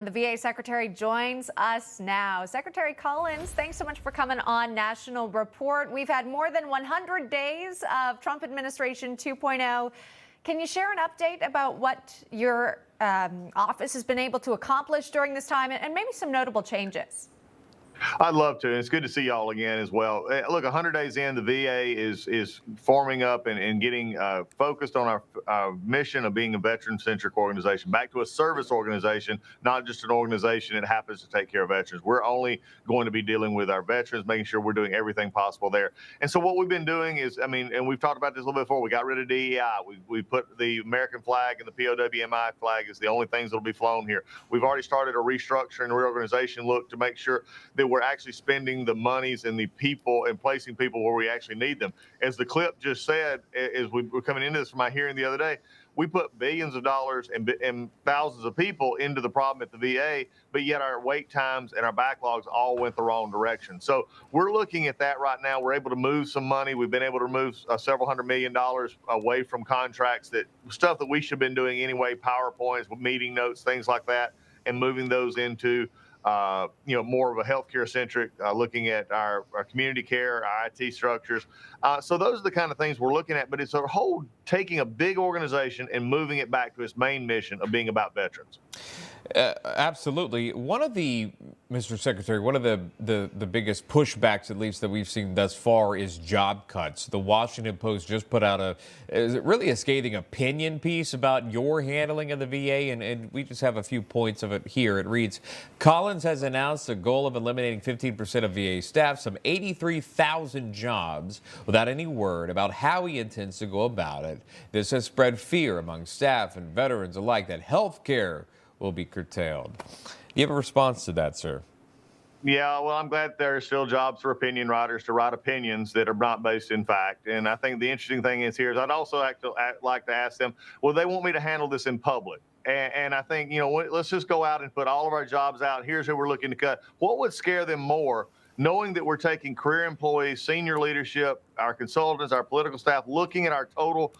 The VA Secretary joins us now. Secretary Collins, thanks so much for coming on National Report. We've had more than 100 days of Trump administration 2.0. Can you share an update about what your office has been able to accomplish during this time and maybe some notable changes? I'd love to. And it's good to see y'all again as well. Look, 100 days in, the VA is forming up and getting focused on our mission of being a veteran-centric organization, back to a service organization, not just an organization that happens to take care of veterans. We're only going to be dealing with our veterans, making sure we're doing everything possible there. And so what we've been doing is, and we've talked about this a little bit before, we got rid of DEI. We put the American flag and the POW flag as the only things that will be flown here. We've already started a restructuring, reorganization look to make sure that we're actually spending the monies and the people and placing people where we actually need them. As the clip just said, as we were coming into this from my hearing the other day, we put billions of dollars and thousands of people into the problem at the VA, but yet our wait times and our backlogs all went the wrong direction. So we're looking at that right now. We're able to move some money. We've been able to move several $100 million away from contracts, stuff that we should have been doing anyway, PowerPoints, meeting notes, things like that, and moving those into more of a healthcare centric, looking at our community care, our IT structures. So those are the kind of things we're looking at, but it's a whole taking a big organization and moving it back to its main mission of being about veterans. Absolutely. Mr. Secretary, one of the biggest pushbacks, at least that we've seen thus far, is job cuts. The Washington Post just put out really a scathing opinion piece about your handling of the VA, and we just have a few points of it here. It reads, Collins has announced a goal of eliminating 15% of VA staff, some 83,000 jobs, without any word about how he intends to go about it. This has spread fear among staff and veterans alike that health care will be curtailed. Do you have a response to that, sir? Yeah, well, I'm glad there are still jobs for opinion writers to write opinions that are not based in fact. And I think the interesting thing is I'd also like to ask them, well, they want me to handle this in public. And I think, let's just go out and put all of our jobs out. Here's who we're looking to cut. What would scare them more, knowing that we're taking career employees, senior leadership, our consultants, our political staff, looking at our total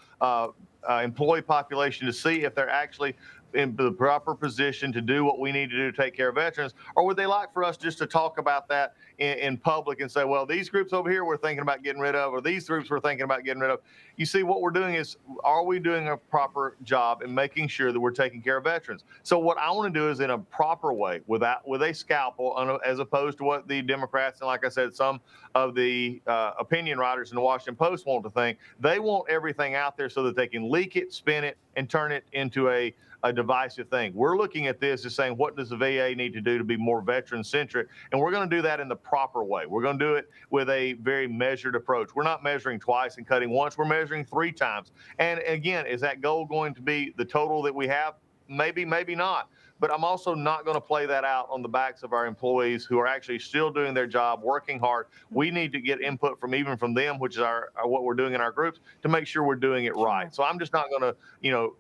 employee population to see if they're actually in the proper position to do what we need to do to take care of veterans? Or would they like for us just to talk about that in public and say, well, these groups over here we're thinking about getting rid of, or these groups we're thinking about getting rid of? You see, what we're doing is, are we doing a proper job in making sure that we're taking care of veterans? So what I want to do is in a proper way, with a scalpel, as opposed to what the Democrats and, like I said, some of the opinion writers in the Washington Post want to think. They want everything out there so that they can leak it, spin it, and turn it into a divisive thing. We're looking at this as saying, what does the VA need to do to be more veteran-centric? And we're going to do that in the proper way. We're going to do it with a very measured approach. We're not measuring twice and cutting once. We're measuring 3 times. And again, is that goal going to be the total that we have? Maybe, maybe not. But I'm also not going to play that out on the backs of our employees who are actually still doing their job, working hard. We need to get input from them, which is what we're doing in our groups, to make sure we're doing it right. So I'm just not going to,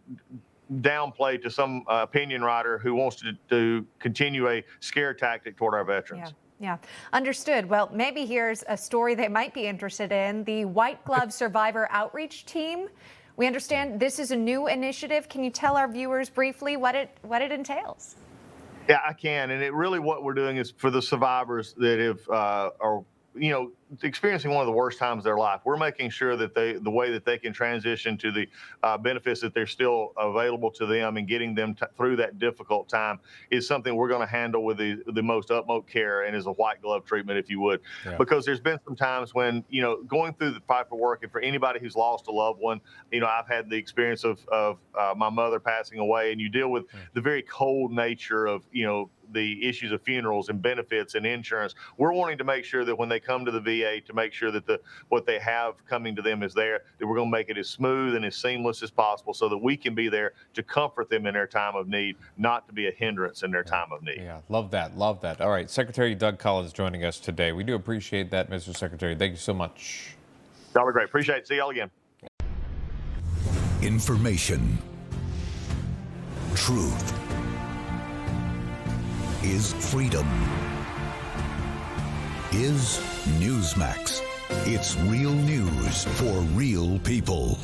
downplay to some opinion writer who wants to continue a scare tactic toward our veterans. Yeah, understood. Well, maybe here's a story they might be interested in. The White Glove Survivor Outreach Team. We understand this is a new initiative. Can you tell our viewers briefly what it entails? Yeah, I can. And what we're doing is for the survivors that are experiencing one of the worst times of their life. We're making sure that the way that they can transition to the benefits that they're still available to them and getting them through that difficult time is something we're going to handle with the most utmost care and as a white glove treatment, if you would. Yeah. Because there's been some times when, going through the paperwork, and for anybody who's lost a loved one, I've had the experience of my mother passing away, and you deal with the very cold nature of, the issues of funerals and benefits and insurance. We're wanting to make sure that when they come to the VA, to make sure that what they have coming to them is there, that we're going to make it as smooth and as seamless as possible so that we can be there to comfort them in their time of need, not to be a hindrance in their time of need. Yeah, love that. Love that. All right, Secretary Doug Collins joining us today. We do appreciate that, Mr. Secretary. Thank you so much. Y'all are great. Appreciate it. See y'all again. Information. Truth is freedom. Is Newsmax. It's real news for real people.